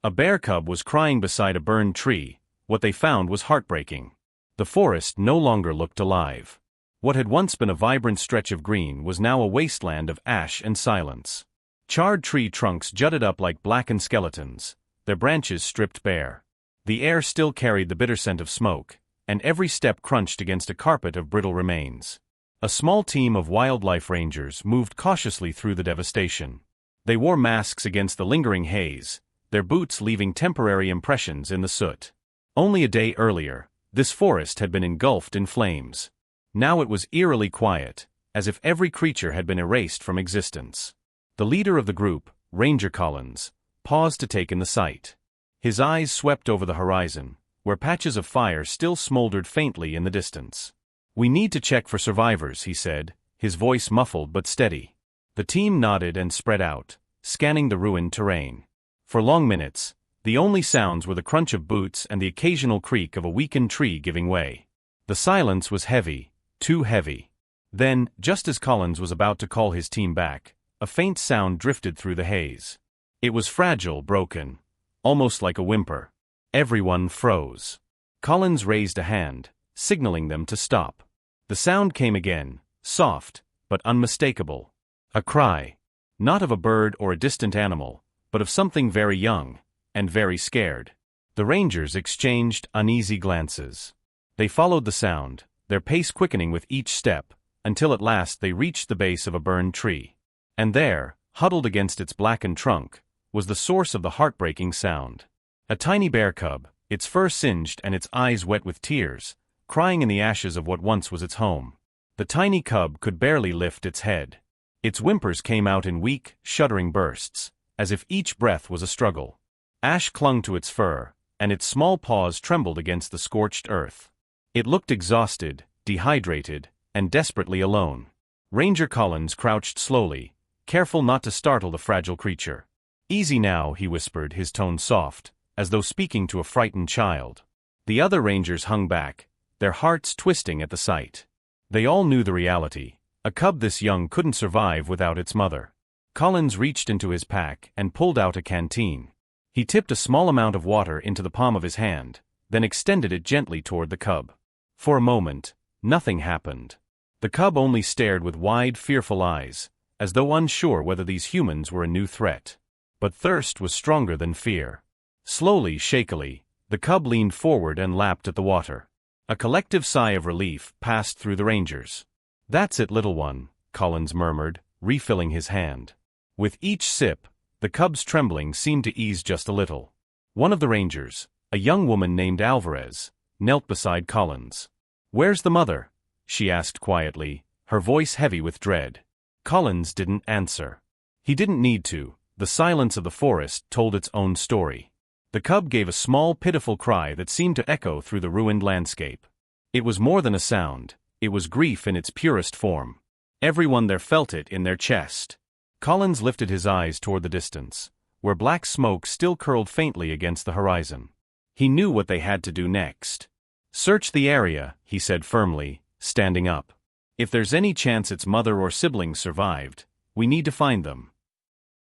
A bear cub was crying beside a burned tree. What they found was heartbreaking. The forest no longer looked alive. What had once been a vibrant stretch of green was now a wasteland of ash and silence. Charred tree trunks jutted up like blackened skeletons, their branches stripped bare. The air still carried the bitter scent of smoke, and every step crunched against a carpet of brittle remains. A small team of wildlife rangers moved cautiously through the devastation. They wore masks against the lingering haze, their boots leaving temporary impressions in the soot. Only a day earlier, this forest had been engulfed in flames. Now it was eerily quiet, as if every creature had been erased from existence. The leader of the group, Ranger Collins, paused to take in the sight. His eyes swept over the horizon, where patches of fire still smoldered faintly in the distance. "We need to check for survivors," he said, his voice muffled but steady. The team nodded and spread out, scanning the ruined terrain. For long minutes, the only sounds were the crunch of boots and the occasional creak of a weakened tree giving way. The silence was heavy, too heavy. Then, just as Collins was about to call his team back, a faint sound drifted through the haze. It was fragile, broken, almost like a whimper. Everyone froze. Collins raised a hand, signaling them to stop. The sound came again, soft, but unmistakable. A cry. Not of a bird or a distant animal, but of something very young, and very scared. The rangers exchanged uneasy glances. They followed the sound, their pace quickening with each step, until at last they reached the base of a burned tree. And there, huddled against its blackened trunk, was the source of the heartbreaking sound. A tiny bear cub, its fur singed and its eyes wet with tears, crying in the ashes of what once was its home. The tiny cub could barely lift its head. Its whimpers came out in weak, shuddering bursts, as if each breath was a struggle. Ash clung to its fur, and its small paws trembled against the scorched earth. It looked exhausted, dehydrated, and desperately alone. Ranger Collins crouched slowly, careful not to startle the fragile creature. "Easy now," he whispered, his tone soft, as though speaking to a frightened child. The other rangers hung back, their hearts twisting at the sight. They all knew the reality. A cub this young couldn't survive without its mother. Collins reached into his pack and pulled out a canteen. He tipped a small amount of water into the palm of his hand, then extended it gently toward the cub. For a moment, nothing happened. The cub only stared with wide, fearful eyes, as though unsure whether these humans were a new threat. But thirst was stronger than fear. Slowly, shakily, the cub leaned forward and lapped at the water. A collective sigh of relief passed through the rangers. "That's it, little one," Collins murmured, refilling his hand. With each sip, the cub's trembling seemed to ease just a little. One of the rangers, a young woman named Alvarez, knelt beside Collins. "Where's the mother?" she asked quietly, her voice heavy with dread. Collins didn't answer. He didn't need to. The silence of the forest told its own story. The cub gave a small, pitiful cry that seemed to echo through the ruined landscape. It was more than a sound. It was grief in its purest form. Everyone there felt it in their chest. Collins lifted his eyes toward the distance, where black smoke still curled faintly against the horizon. He knew what they had to do next. "Search the area," he said firmly, standing up. "If there's any chance its mother or siblings survived, we need to find them."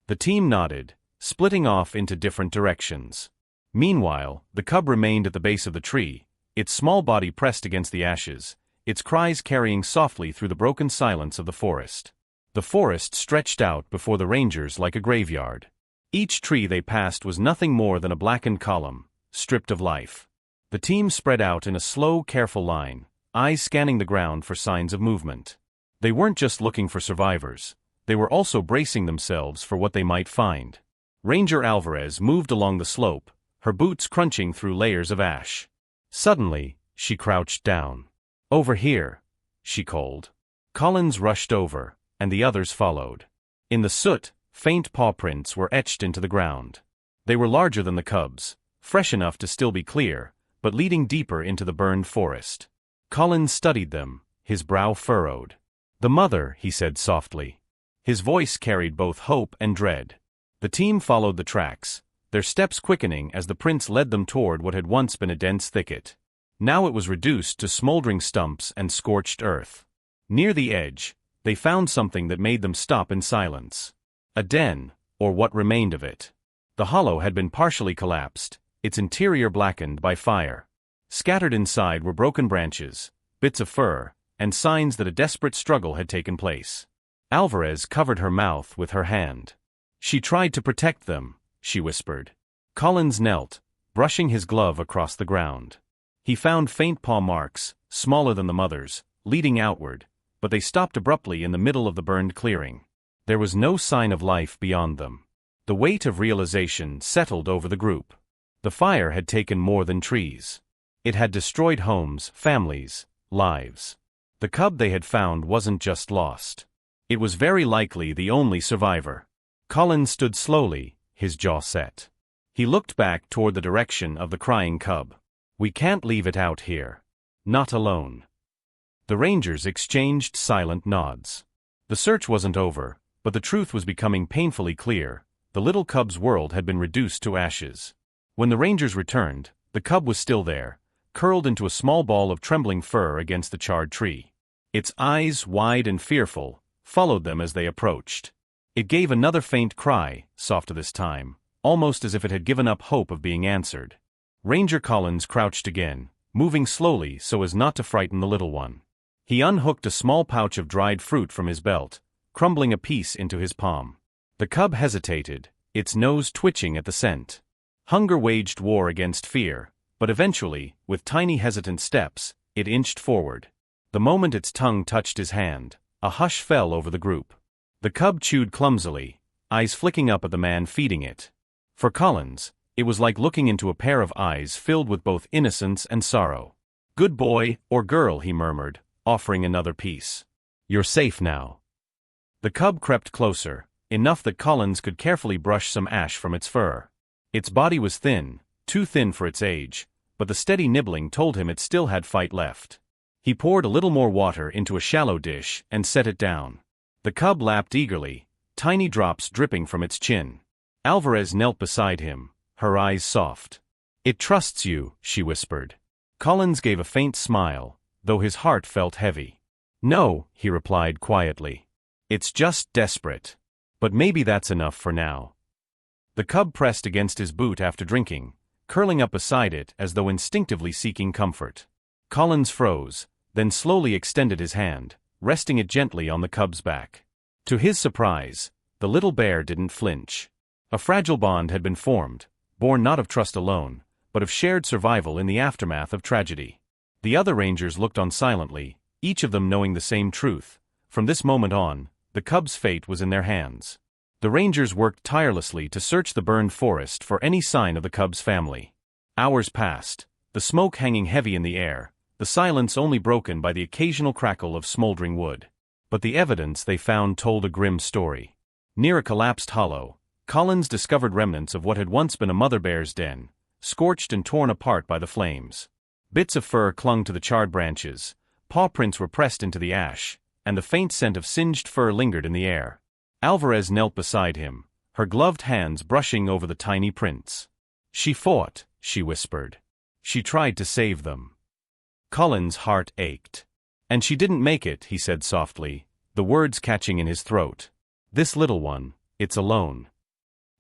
The team nodded, splitting off into different directions. Meanwhile, the cub remained at the base of the tree, its small body pressed against the ashes, its cries carrying softly through the broken silence of the forest. The forest stretched out before the rangers like a graveyard. Each tree they passed was nothing more than a blackened column, stripped of life. The team spread out in a slow, careful line, eyes scanning the ground for signs of movement. They weren't just looking for survivors. They were also bracing themselves for what they might find. Ranger Alvarez moved along the slope, her boots crunching through layers of ash. Suddenly, she crouched down. "Over here," she called. Collins rushed over, and the others followed. In the soot, faint paw prints were etched into the ground. They were larger than the cub's, fresh enough to still be clear, but leading deeper into the burned forest. Collins studied them, his brow furrowed. "The mother," he said softly. His voice carried both hope and dread. The team followed the tracks, their steps quickening as the prints led them toward what had once been a dense thicket. Now it was reduced to smoldering stumps and scorched earth. Near the edge, they found something that made them stop in silence. A den, or what remained of it. The hollow had been partially collapsed, its interior blackened by fire. Scattered inside were broken branches, bits of fur, and signs that a desperate struggle had taken place. Alvarez covered her mouth with her hand. "She tried to protect them," she whispered. Collins knelt, brushing his glove across the ground. He found faint paw marks, smaller than the mother's, leading outward, but they stopped abruptly in the middle of the burned clearing. There was no sign of life beyond them. The weight of realization settled over the group. The fire had taken more than trees. It had destroyed homes, families, lives. The cub they had found wasn't just lost. It was very likely the only survivor. Collins stood slowly, his jaw set. He looked back toward the direction of the crying cub. "We can't leave it out here. Not alone." The Rangers exchanged silent nods. The search wasn't over, but the truth was becoming painfully clear. The little cub's world had been reduced to ashes. When the Rangers returned, the cub was still there, curled into a small ball of trembling fur against the charred tree. Its eyes, wide and fearful, followed them as they approached. It gave another faint cry, softer this time, almost as if it had given up hope of being answered. Ranger Collins crouched again, moving slowly so as not to frighten the little one. He unhooked a small pouch of dried fruit from his belt, crumbling a piece into his palm. The cub hesitated, its nose twitching at the scent. Hunger waged war against fear, but eventually, with tiny hesitant steps, it inched forward. The moment its tongue touched his hand, a hush fell over the group. The cub chewed clumsily, eyes flicking up at the man feeding it. For Collins, it was like looking into a pair of eyes filled with both innocence and sorrow. "Good boy, or girl," he murmured, offering another piece. "You're safe now." The cub crept closer, enough that Collins could carefully brush some ash from its fur. Its body was thin, too thin for its age, but the steady nibbling told him it still had fight left. He poured a little more water into a shallow dish and set it down. The cub lapped eagerly, tiny drops dripping from its chin. Alvarez knelt beside him, her eyes soft. "It trusts you," she whispered. Collins gave a faint smile, though his heart felt heavy. "No," he replied quietly. "It's just desperate. But maybe that's enough for now." The cub pressed against his boot after drinking, curling up beside it as though instinctively seeking comfort. Collins froze, then slowly extended his hand, resting it gently on the cub's back. To his surprise, the little bear didn't flinch. A fragile bond had been formed, born not of trust alone, but of shared survival in the aftermath of tragedy. The other Rangers looked on silently, each of them knowing the same truth. From this moment on, the cub's fate was in their hands. The Rangers worked tirelessly to search the burned forest for any sign of the cub's family. Hours passed, the smoke hanging heavy in the air, the silence only broken by the occasional crackle of smoldering wood. But the evidence they found told a grim story. Near a collapsed hollow, Collins discovered remnants of what had once been a mother bear's den, scorched and torn apart by the flames. Bits of fur clung to the charred branches, paw prints were pressed into the ash, and the faint scent of singed fur lingered in the air. Alvarez knelt beside him, her gloved hands brushing over the tiny prints. "She fought," she whispered. "She tried to save them." Collins' heart ached. "And she didn't make it," he said softly, the words catching in his throat. "This little one, it's alone."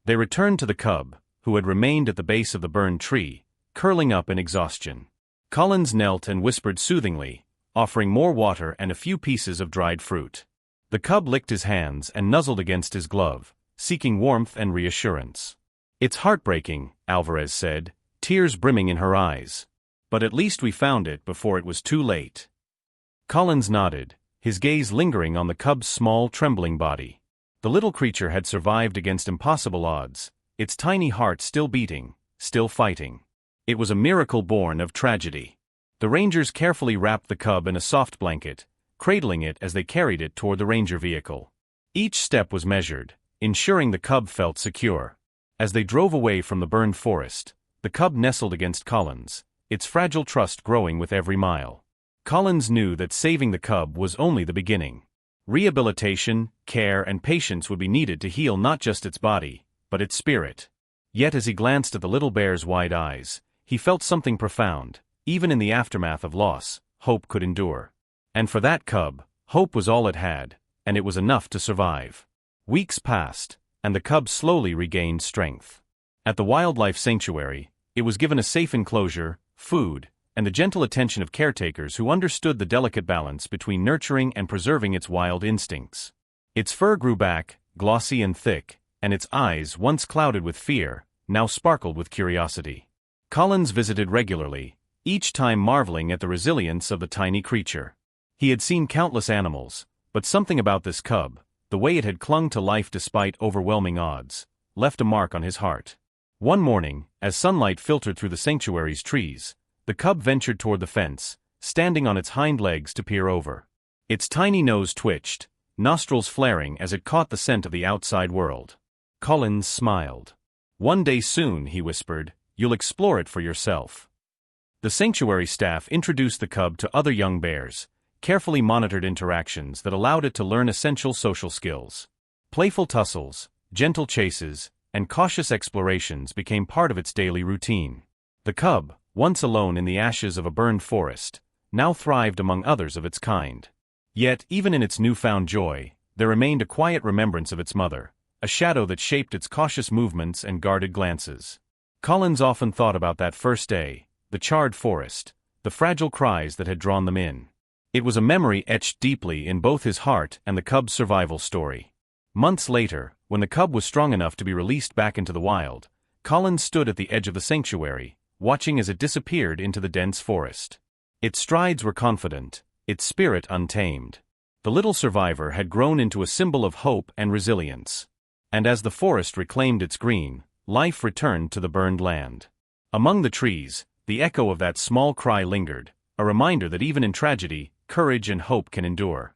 They returned to the cub, who had remained at the base of the burned tree, curling up in exhaustion. Collins knelt and whispered soothingly, offering more water and a few pieces of dried fruit. The cub licked his hands and nuzzled against his glove, seeking warmth and reassurance. "It's heartbreaking," Alvarez said, tears brimming in her eyes. "But at least we found it before it was too late." Collins nodded, his gaze lingering on the cub's small, trembling body. The little creature had survived against impossible odds, its tiny heart still beating, still fighting. It was a miracle born of tragedy. The Rangers carefully wrapped the cub in a soft blanket, cradling it as they carried it toward the ranger vehicle. Each step was measured, ensuring the cub felt secure. As they drove away from the burned forest, the cub nestled against Collins, its fragile trust growing with every mile. Collins knew that saving the cub was only the beginning. Rehabilitation, care, and patience would be needed to heal not just its body, but its spirit. Yet as he glanced at the little bear's wide eyes, he felt something profound. Even in the aftermath of loss, hope could endure. And for that cub, hope was all it had, and it was enough to survive. Weeks passed, and the cub slowly regained strength. At the wildlife sanctuary, it was given a safe enclosure, food, and the gentle attention of caretakers who understood the delicate balance between nurturing and preserving its wild instincts. Its fur grew back, glossy and thick, and its eyes, once clouded with fear, now sparkled with curiosity. Collins visited regularly, each time marveling at the resilience of the tiny creature. He had seen countless animals, but something about this cub, the way it had clung to life despite overwhelming odds, left a mark on his heart. One morning, as sunlight filtered through the sanctuary's trees, the cub ventured toward the fence, standing on its hind legs to peer over. Its tiny nose twitched, nostrils flaring as it caught the scent of the outside world. Collins smiled. "One day soon," he whispered, "you'll explore it for yourself." The sanctuary staff introduced the cub to other young bears, carefully monitored interactions that allowed it to learn essential social skills. Playful tussles, gentle chases, and cautious explorations became part of its daily routine. The cub, once alone in the ashes of a burned forest, now thrived among others of its kind. Yet, even in its newfound joy, there remained a quiet remembrance of its mother, a shadow that shaped its cautious movements and guarded glances. Collins often thought about that first day, the charred forest, the fragile cries that had drawn them in. It was a memory etched deeply in both his heart and the cub's survival story. Months later, when the cub was strong enough to be released back into the wild, Collins stood at the edge of the sanctuary, watching as it disappeared into the dense forest. Its strides were confident, its spirit untamed. The little survivor had grown into a symbol of hope and resilience. And as the forest reclaimed its green, life returned to the burned land. Among the trees, the echo of that small cry lingered, a reminder that even in tragedy, courage and hope can endure.